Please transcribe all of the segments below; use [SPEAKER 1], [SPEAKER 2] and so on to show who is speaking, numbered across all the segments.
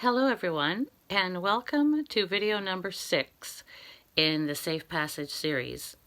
[SPEAKER 1] Hello everyone, and welcome to video number 6 in the Safe Passage series.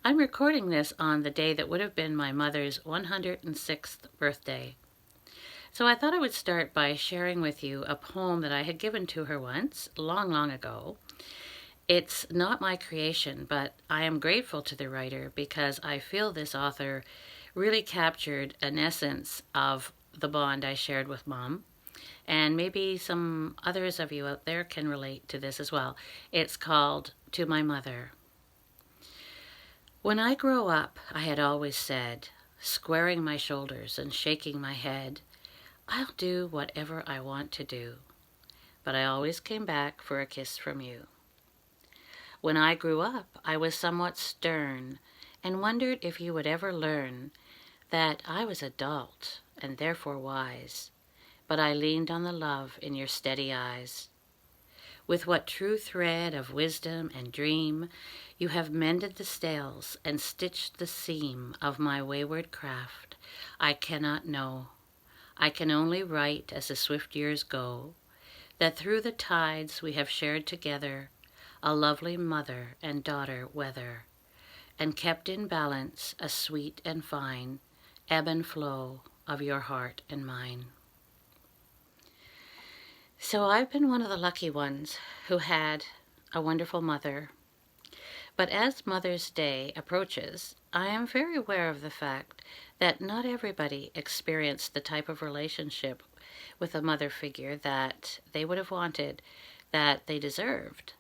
[SPEAKER 1] I'm recording this on the day that would have been my mother's 106th birthday. So I thought I would start by sharing with you a poem that I had given to her once, long ago. It's not my creation, but I am grateful to the writer because I feel this author really captured an essence of the bond I shared with Mom. And maybe some others of you out there can relate to this as well. It's called To My Mother. When I grow up, I had always said, squaring my shoulders and shaking my head, I'll do whatever I want to do. But I always came back for a kiss from you. When I grew up, I was somewhat stern and wondered if you would ever learn that I was adult and therefore wise. But I leaned on the love in your steady eyes. With what true thread of wisdom and dream you have mended the stales and stitched the seam of my wayward craft, I cannot know. I can only write as the swift years go, that through the tides we have shared together a lovely mother and daughter weather, and kept in balance a sweet and fine ebb and flow of your heart and mine. So I've been one of the lucky ones who had a wonderful mother. But as Mother's Day approaches, I am very aware of the fact that not everybody experienced the type of relationship with a mother figure that they would have wanted, that they deserved.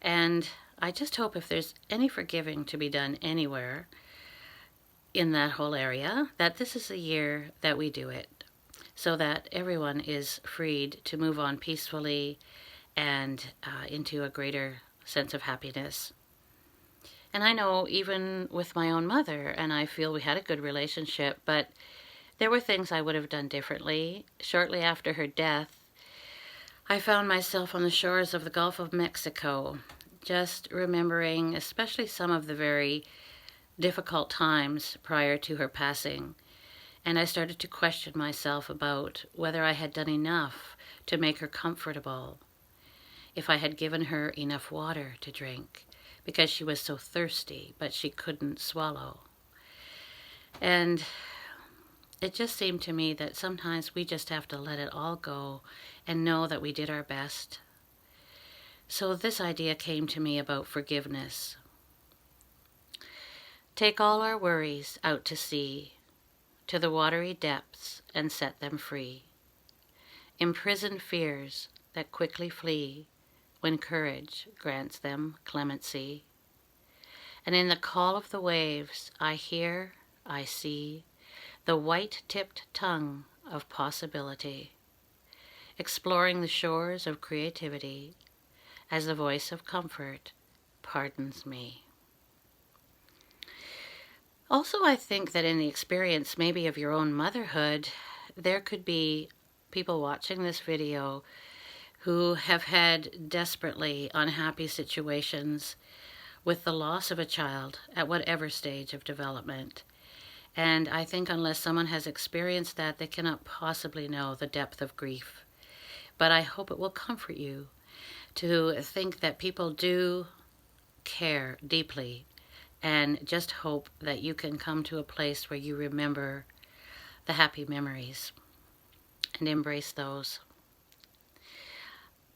[SPEAKER 1] And I just hope if there's any forgiving to be done anywhere in that whole area, that this is the year that we do it, so that everyone is freed to move on peacefully and into a greater sense of happiness. And I know even with my own mother, and I feel we had a good relationship, but there were things I would have done differently. Shortly after her death, I found myself on the shores of the Gulf of Mexico, just remembering especially some of the very difficult times prior to her passing. And I started to question myself about whether I had done enough to make her comfortable, if I had given her enough water to drink, because she was so thirsty, but she couldn't swallow. And it just seemed to me that sometimes we just have to let it all go and know that we did our best. So this idea came to me about forgiveness. Take all our worries out to sea, to the watery depths, and set them free. Imprison fears that quickly flee when courage grants them clemency. And in the call of the waves, I hear, I see, the white-tipped tongue of possibility, exploring the shores of creativity as the voice of comfort pardons me. Also, I think that in the experience maybe of your own motherhood, there could be people watching this video who have had desperately unhappy situations with the loss of a child at whatever stage of development. And I think unless someone has experienced that, they cannot possibly know the depth of grief. But I hope it will comfort you to think that people do care deeply, and just hope that you can come to a place where you remember the happy memories and embrace those.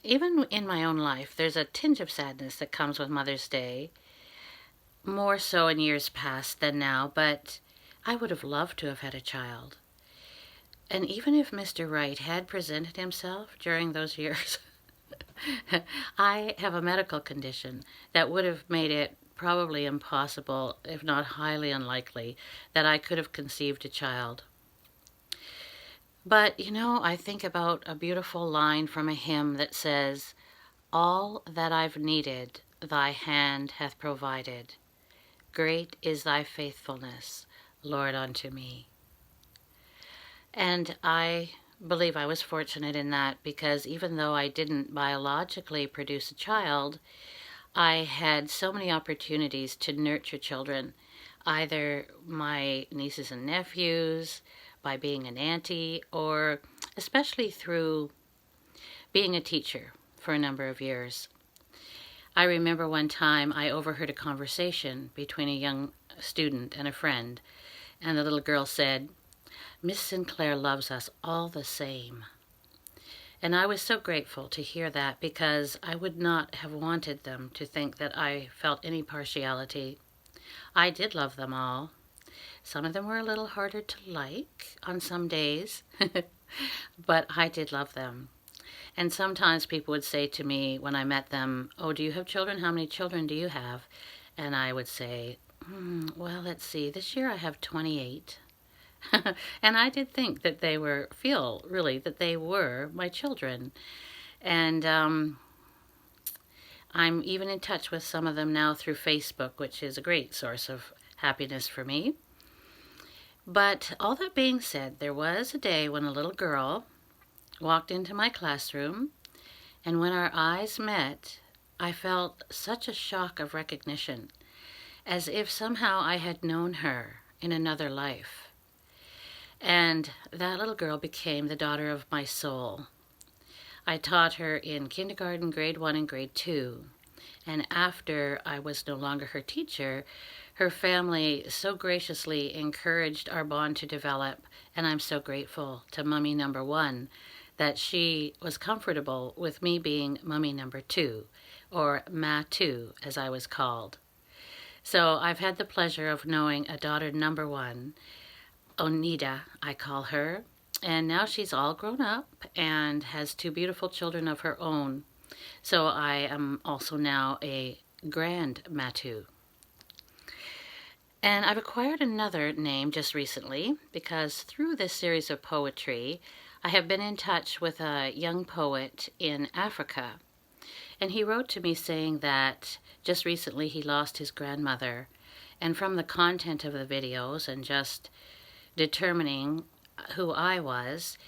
[SPEAKER 1] Even in my own life, there's a tinge of sadness that comes with Mother's Day, more so in years past than now, but I would have loved to have had a child. And even if Mr. Wright had presented himself during those years, I have a medical condition that would have made it probably impossible, if not highly unlikely, that I could have conceived a child. But, I think about a beautiful line from a hymn that says, all that I've needed, thy hand hath provided. Great is thy faithfulness, Lord, unto me. And I believe I was fortunate in that, because even though I didn't biologically produce a child, I had so many opportunities to nurture children, either my nieces and nephews, by being an auntie, or especially through being a teacher for a number of years. I remember one time I overheard a conversation between a young student and a friend, and the little girl said, "Miss Sinclair loves us all the same." And I was so grateful to hear that, because I would not have wanted them to think that I felt any partiality. I did love them all. Some of them were a little harder to like on some days, but I did love them. And sometimes people would say to me when I met them, "Oh, do you have children? How many children do you have?" And I would say, "Well, let's see, this year I have 28." And I did think that feel really that they were my children. And I'm even in touch with some of them now through Facebook, which is a great source of happiness for me. But all that being said, there was a day when a little girl walked into my classroom, and when our eyes met, I felt such a shock of recognition, as if somehow I had known her in another life. And that little girl became the daughter of my soul. I taught her in kindergarten, grade 1, and grade 2. And after I was no longer her teacher, her family so graciously encouraged our bond to develop, and I'm so grateful to Mummy number 1 that she was comfortable with me being Mummy number 2, or Ma 2, as I was called. So I've had the pleasure of knowing a daughter number 1, Onida, I call her, and now she's all grown up and has 2 beautiful children of her own. So I am also now a grand Matu. And I've acquired another name just recently, because through this series of poetry, I have been in touch with a young poet in Africa. And he wrote to me saying that just recently he lost his grandmother. And from the content of the videos and just determining who I was,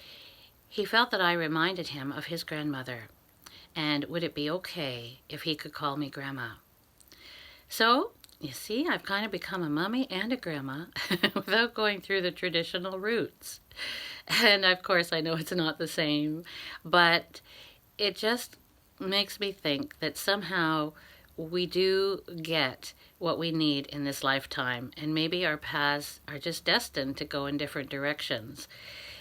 [SPEAKER 1] he felt that I reminded him of his grandmother, and would it be okay if he could call me Grandma? So, you see, I've kind of become a mummy and a grandma without going through the traditional routes. And of course, I know it's not the same, but it just makes me think that somehow we do get what we need in this lifetime, and maybe our paths are just destined to go in different directions.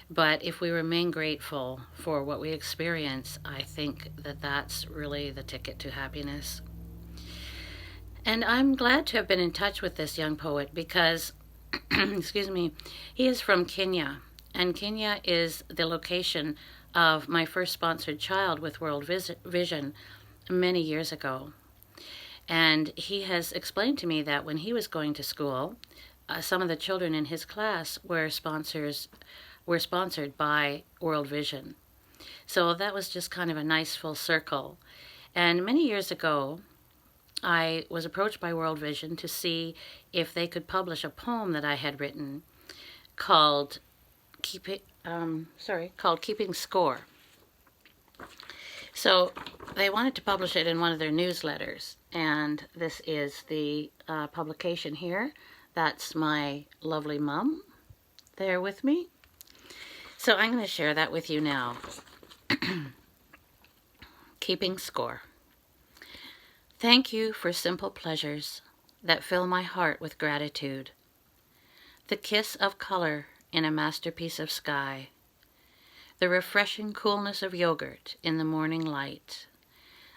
[SPEAKER 1] But if we remain grateful for what we experience, I think that that's really the ticket to happiness. And I'm glad to have been in touch with this young poet because, excuse me, he is from Kenya. And Kenya is the location of my first sponsored child with World Vision many years ago. And he has explained to me that when he was going to school, some of the children in his class were sponsored by World Vision. So that was just kind of a nice full circle. And many years ago, I was approached by World Vision to see if they could publish a poem that I had written called Keeping Score. So they wanted to publish it in one of their newsletters, and this is the publication here. That's my lovely mom there with me. So I'm going to share that with you now. Keeping Score. Thank you for simple pleasures that fill my heart with gratitude. The kiss of color in a masterpiece of sky. The refreshing coolness of yogurt in the morning light.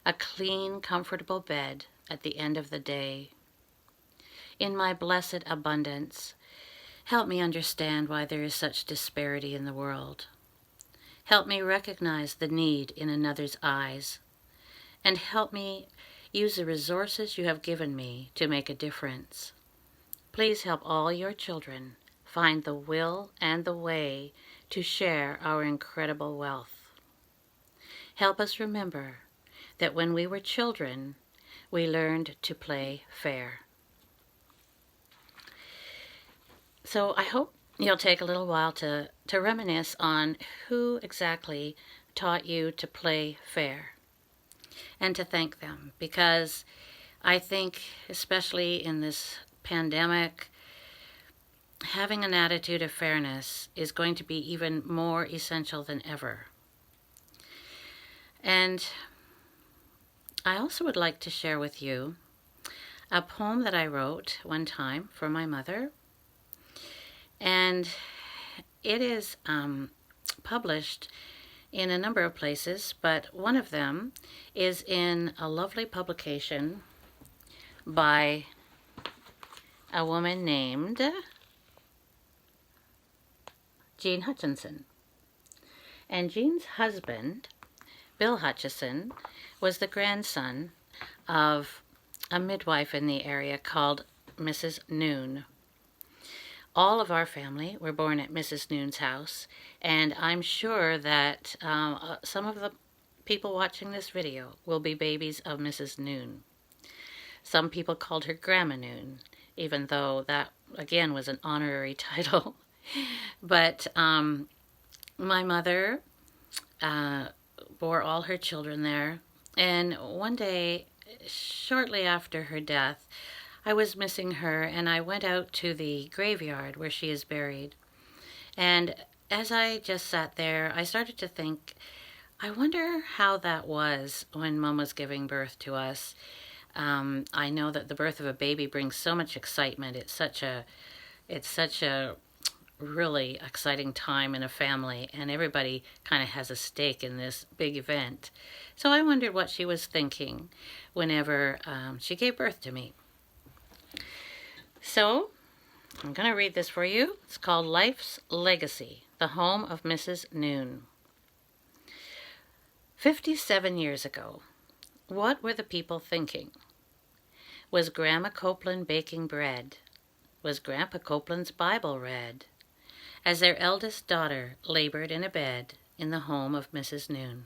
[SPEAKER 1] A clean, comfortable bed at the end of the day. In my blessed abundance, help me understand why there is such disparity in the world. Help me recognize the need in another's eyes, and help me use the resources you have given me to make a difference. Please help all your children find the will and the way to share our incredible wealth. Help us remember that when we were children, we learned to play fair. So I hope you'll take a little while to reminisce on who exactly taught you to play fair, and to thank them, because I think, especially in this pandemic, having an attitude of fairness is going to be even more essential than ever. And I also would like to share with you a poem that I wrote one time for my mother. And it is published in a number of places, but one of them is in a lovely publication by a woman named Jean Hutchinson. And Jean's husband, Bill Hutchison, was the grandson of a midwife in the area called Mrs. Noon. All of our family were born at Mrs. Noon's house, and I'm sure that some of the people watching this video will be babies of Mrs. Noon. Some people called her Grandma Noon, even though that, again, was an honorary title. But my mother bore all her children there, and one day, shortly after her death, I was missing her, and I went out to the graveyard where she is buried. And as I just sat there, I started to think, I wonder how that was when Mom was giving birth to us. I know that the birth of a baby brings so much excitement. It's such a really exciting time in a family, and everybody kind of has a stake in this big event. So I wondered what she was thinking whenever she gave birth to me. So I'm going to read this for you. It's called Life's Legacy, the Home of Mrs. Noon. 57 years ago, what were the people thinking? Was Grandma Copeland baking bread? Was Grandpa Copeland's Bible read? As their eldest daughter labored in a bed in the home of Mrs. Noon.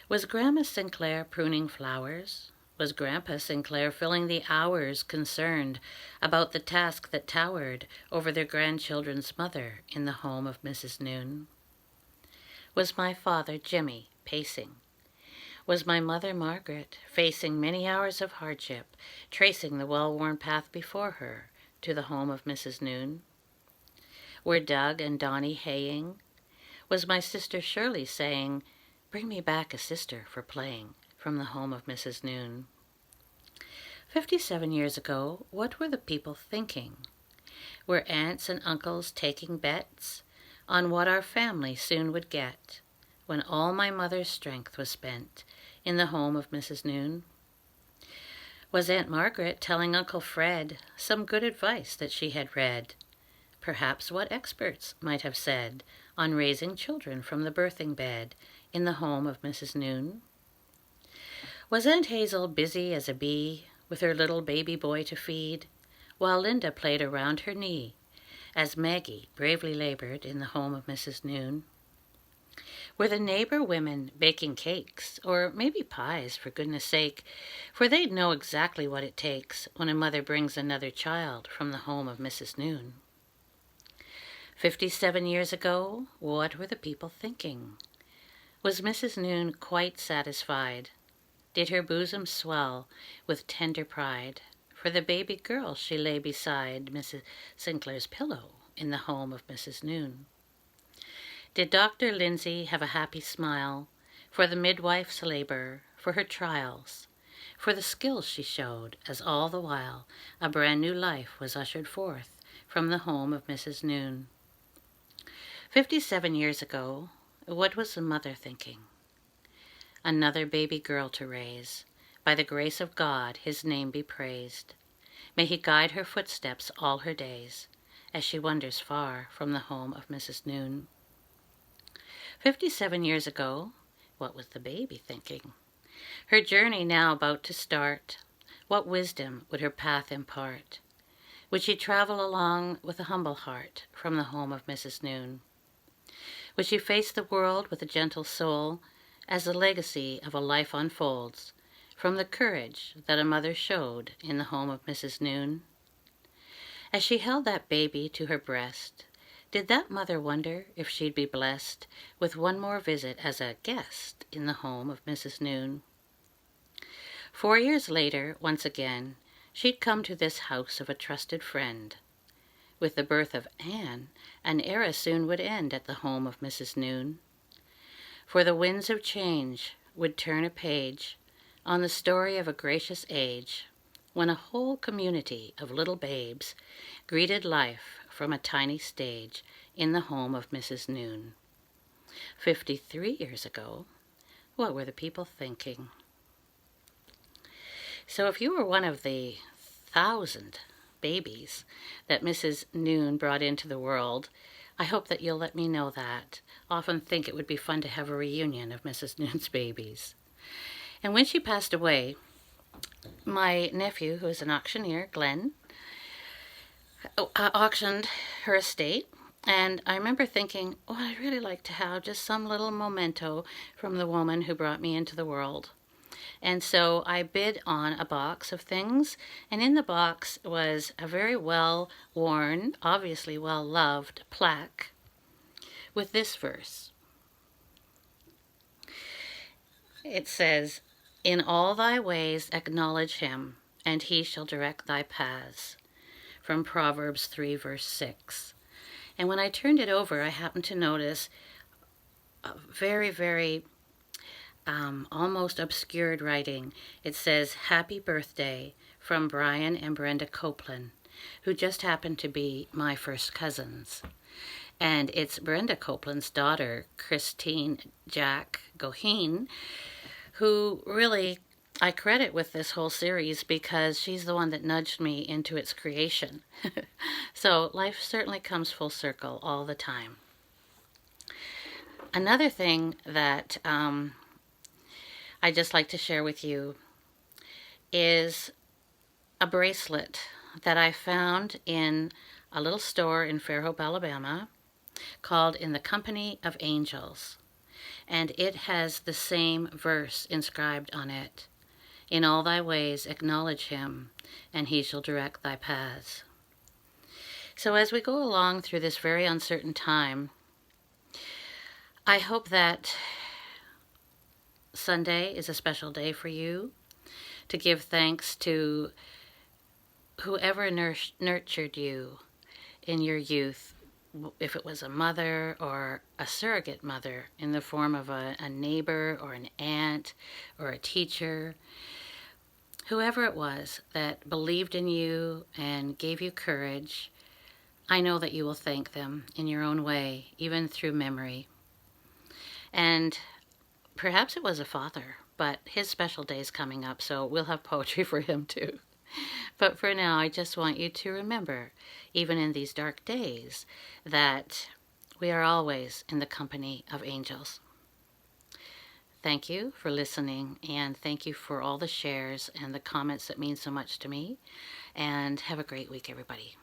[SPEAKER 1] Was Grandma Sinclair pruning flowers? Was Grandpa Sinclair filling the hours concerned about the task that towered over their grandchildren's mother in the home of Mrs. Noon? Was my father Jimmy pacing? Was my mother Margaret facing many hours of hardship, tracing the well-worn path before her to the home of Mrs. Noon? Were Doug and Donnie haying? Was my sister Shirley saying, "Bring me back a sister for playing," from the home of Mrs. Noon? 57 years ago, what were the people thinking? Were aunts and uncles taking bets on what our family soon would get when all my mother's strength was spent in the home of Mrs. Noon? Was Aunt Margaret telling Uncle Fred some good advice that she had read? Perhaps what experts might have said on raising children from the birthing bed in the home of Mrs. Noon? Was Aunt Hazel busy as a bee with her little baby boy to feed, while Linda played around her knee as Maggie bravely labored in the home of Mrs. Noon? Were the neighbor women baking cakes, or maybe pies, for goodness sake, for they'd know exactly what it takes when a mother brings another child from the home of Mrs. Noon? 57 years ago, what were the people thinking? Was Mrs. Noon quite satisfied? Did her bosom swell with tender pride for the baby girl she lay beside Mrs. Sinclair's pillow in the home of Mrs. Noon? Did Dr. Lindsay have a happy smile for the midwife's labor, for her trials, for the skills she showed as all the while a brand new life was ushered forth from the home of Mrs. Noon? 57 years ago, what was the mother thinking? Another baby girl to raise. By the grace of God, his name be praised. May he guide her footsteps all her days, as she wanders far from the home of Mrs. Noon. 57 years ago, what was the baby thinking? Her journey now about to start, what wisdom would her path impart? Would she travel along with a humble heart from the home of Mrs. Noon? Would she face the world with a gentle soul as the legacy of a life unfolds from the courage that a mother showed in the home of Mrs. Noon? As she held that baby to her breast, did that mother wonder if she'd be blessed with one more visit as a guest in the home of Mrs. Noon? 4 years later, once again, she'd come to this house of a trusted friend. With the birth of Anne, an era soon would end at the home of Mrs. Noon. For the winds of change would turn a page on the story of a gracious age, when a whole community of little babes greeted life from a tiny stage in the home of Mrs. Noon. 53 years ago, what were the people thinking? So if you were one of the 1,000 babies that Mrs. Noon brought into the world, I hope that you'll let me know that. I often think it would be fun to have a reunion of Mrs. Noon's babies. And when she passed away, my nephew, who is an auctioneer, Glenn, auctioned her estate. And I remember thinking, oh, I'd really like to have just some little memento from the woman who brought me into the world. And so I bid on a box of things, and in the box was a very well-worn, obviously well-loved plaque with this verse. It says, "In all thy ways acknowledge him, and he shall direct thy paths," from Proverbs 3, verse 6. And when I turned it over, I happened to notice a very, very almost obscured writing. It says, "Happy birthday," from Brian and Brenda Copeland, who just happened to be my first cousins. And it's Brenda Copeland's daughter, Christine Jack Goheen, who really I credit with this whole series because she's the one that nudged me into its creation. So life certainly comes full circle all the time. Another thing that I just like to share with you is a bracelet that I found in a little store in Fairhope, Alabama, called In the Company of Angels. And it has the same verse inscribed on it. "In all thy ways acknowledge him, and he shall direct thy paths." So as we go along through this very uncertain time, I hope that Sunday is a special day for you to give thanks to whoever nurtured you in your youth, if it was a mother or a surrogate mother in the form of a neighbor or an aunt or a teacher, whoever it was that believed in you and gave you courage. I know that you will thank them in your own way, even through memory. And perhaps it was a father, but his special day is coming up, so we'll have poetry for him too. But for now, I just want you to remember, even in these dark days, that we are always in the company of angels. Thank you for listening, and thank you for all the shares and the comments that mean so much to me. And have a great week, everybody.